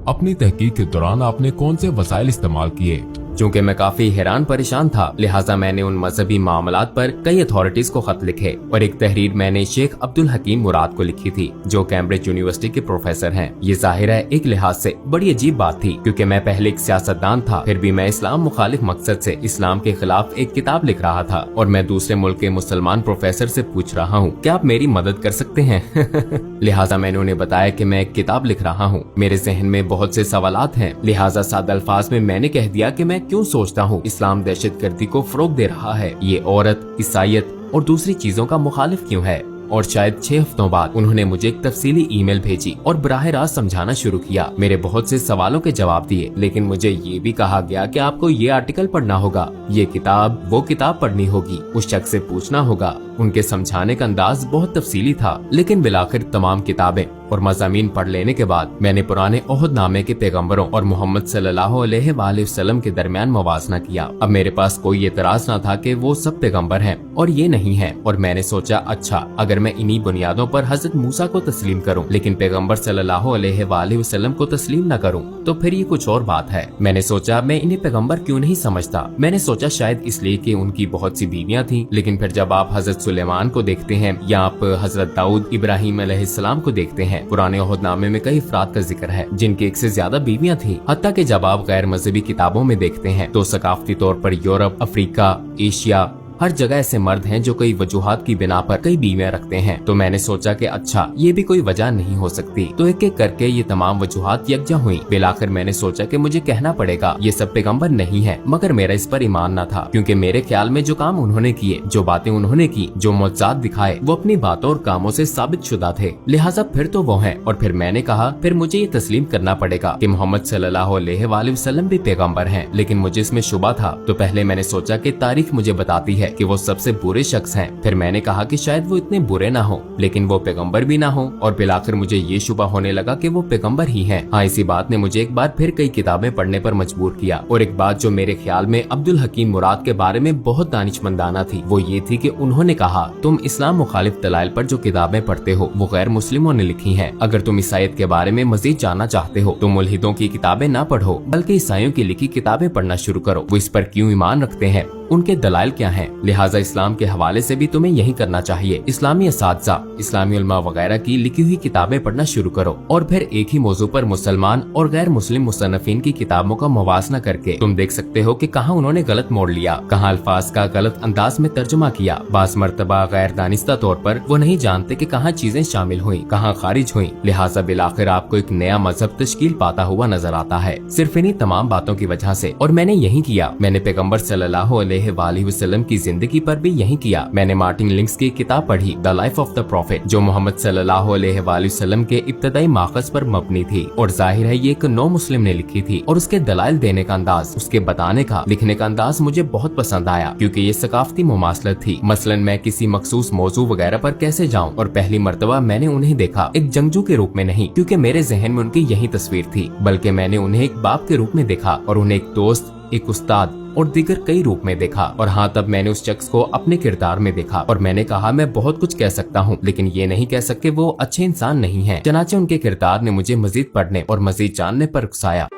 अपनी तहकीक के दौरान आपने कौन से वसाइल इस्तेमाल किए? चूँकि मैं काफी हैरान परेशान था, लिहाजा मैंने उन मजहबी मामलात पर कई अथॉरिटीज को खत लिखे और एक तहरीर मैंने शेख अब्दुल हकीम मुराद को लिखी थी, जो कैम्ब्रिज यूनिवर्सिटी के प्रोफेसर हैं। ये जाहिर है एक लिहाज से बड़ी अजीब बात थी, क्योंकि मैं पहले एक सियासतदान था, फिर भी मैं इस्लाम मुखालिफ मकसद से इस्लाम के खिलाफ एक किताब लिख रहा था और मैं दूसरे मुल्क के मुसलमान प्रोफेसर से पूछ रहा हूँ, क्या आप मेरी मदद कर सकते हैं? लिहाजा मैंने उन्हें बताया कि मैं एक किताब लिख रहा हूँ, मेरे जहन में बहुत से सवालात हैं। लिहाजा सादा अल्फाज में मैंने कह दिया कि मैं क्यों सोचता हूँ इस्लाम दहशतगर्दी को फरोग दे रहा है, ये औरत, ईसाईयत और दूसरी चीजों का मुखालिफ क्यों है। और शायद 6 हफ्तों बाद उन्होंने मुझे एक तफसीली ईमेल भेजी और बराह रास्त समझाना शुरू किया। मेरे बहुत से सवालों के जवाब दिए, लेकिन मुझे ये भी कहा गया कि आपको ये आर्टिकल पढ़ना होगा, ये किताब वो किताब पढ़नी होगी, उस शख्स से पूछना होगा। उनके समझाने का अंदाज बहुत तफसीली था, लेकिन बिलाखिर तमाम किताबें और मज़ामीन पढ़ लेने के बाद मैंने पुराने ओहद नामे के पैगम्बरों और मोहम्मद सल्लल्लाहु अलैहि वसल्लम के दरमियान मवाजना किया। अब मेरे पास कोई एतराज न था कि वो सब पैगम्बर हैं और ये नहीं है, और मैंने सोचा अच्छा, अगर मैं इन्हीं बुनियादों पर हजरत मूसा को तस्लीम करूं लेकिन पैगम्बर सल्लल्लाहु अलैहि वसल्लम को तस्लीम न करूं तो फिर ये कुछ और बात है। मैंने सोचा मैं इन्हें पैगम्बर क्यों नहीं समझता। मैंने सोचा शायद इसलिए कि उनकी बहुत सी बीवियां थीं, लेकिन फिर जब आप हजरत सुलेमान को देखते हैं या आप हजरत दाऊद इब्राहिम अलैहिस्सलाम को देखते हैं, पुराने ओहदनामे में कई अफराद का जिक्र है जिनकी 1 से ज्यादा बीवियां थीं। हत्ता कि जब आप गैर मजहबी किताबों में देखते हैं तो सकाफती तौर पर यूरोप, अफ्रीका, एशिया, हर जगह ऐसे मर्द हैं जो कई वजूहात की बिना पर कई बीवियां रखते हैं। तो मैंने सोचा कि अच्छा, ये भी कोई वजह नहीं हो सकती। तो एक एक करके ये तमाम वजूहात यकजा हुई। बिलाखिर मैंने सोचा कि मुझे कहना पड़ेगा ये सब पैगंबर नहीं है, मगर मेरा इस पर ईमान न था, क्योंकि मेरे ख्याल में जो काम उन्होंने किए, जो बातें उन्होंने की, जो मौजज़ात दिखाए, वो अपनी बातों और कामों से साबित शुदा थे। लिहाजा फिर तो वो हैं। और फिर मैंने कहा फिर मुझे ये तस्लीम करना पड़ेगा कि मोहम्मद सल्लल्लाहु अलैहि वसल्लम भी पैगम्बर हैं। लेकिन मुझे इसमें शुबा था। तो पहले मैंने सोचा कि तारीख मुझे बताती है कि वो सबसे बुरे शख्स हैं। फिर मैंने कहा कि शायद वो इतने बुरे ना हो, लेकिन वो पैगंबर भी ना हो। और बिलाखिर मुझे ये शुबा होने लगा कि वो पैगंबर ही हैं। हाँ, इसी बात ने मुझे एक बार फिर कई किताबें पढ़ने पर मजबूर किया। और एक बात जो मेरे ख्याल में अब्दुल हकीम मुराद के बारे में बहुत दानिशमंदाना थी, वो ये थी कि उन्होंने कहा तुम इस्लाम मुखालिफ दलाइल पर जो किताबें पढ़ते हो वो गैर मुस्लिमों ने लिखी हैं। अगर तुम ईसाईयत के बारे में मजीद जानना चाहते हो तो मुल्हिदों की किताबें ना पढ़ो, बल्कि ईसाइयों की लिखी किताबें पढ़ना शुरू करो। वो इस पर क्यों ईमान रखते हैं, उनके दलाइल क्या हैं। लिहाजा इस्लाम के हवाले से भी तुम्हें यही करना चाहिए। इस्लामी असातिज़ा, इस्लामी उलमा वगैरह की लिखी हुई किताबें पढ़ना शुरू करो, और फिर एक ही मौजू पर मुसलमान और गैर मुस्लिम मुसन्निफीन की किताबों का मुवाजना करके तुम देख सकते हो कि कहाँ उन्होंने गलत मोड़ लिया, कहाँ अल्फाज का गलत अंदाज में तर्जुमा किया। बास मर्तबा गैर दानिस्ता तौर पर वो नहीं जानते कि कहाँ चीजें शामिल हुई, कहाँ खारिज हुई। लिहाजा बिलाखिर आपको एक नया मजहब तश्कील पाता हुआ नजर आता है, सिर्फ इन्हीं तमाम बातों की वजह से। और मैंने यही किया। मैंने पैगम्बर सल्लल्लाहु अलैहि वसल्लम की जिंदगी पर भी यही किया। मैंने मार्टिन लिंक्स की किताब पढ़ी, the life of the profit, जो मोहम्मद सल्लल्लाहु अलैहि वसल्लम के इब्तदाई माखज़ पर मबनी थी। और जाहिर है ये एक नौ मुस्लिम ने लिखी थी, और उसके दलाइल देने का अंदाज, उसके बताने का, लिखने का अंदाज मुझे बहुत पसंद आया, क्योंकि ये सकाफती मुमासलत थी। मसलन मैं किसी मखसूस मौजू वगैरह पर कैसे जाऊं, और पहली मर्तबा मैंने उन्हें देखा एक जंगजू के रूप में नहीं, क्योंकि मेरे जहन में उनकी यही तस्वीर थी, बल्कि मैंने उन्हें एक बाप के रूप में देखा, और उन्हें एक दोस्त, एक उस्ताद और दीगर कई रूप में देखा। और हाँ, तब मैंने उस शख्स को अपने किरदार में देखा, और मैंने कहा मैं बहुत कुछ कह सकता हूँ, लेकिन ये नहीं कह सकते वो अच्छे इंसान नहीं हैं। चनाचे उनके किरदार ने मुझे मजीद पढ़ने और मजीद जानने पर उकसाया।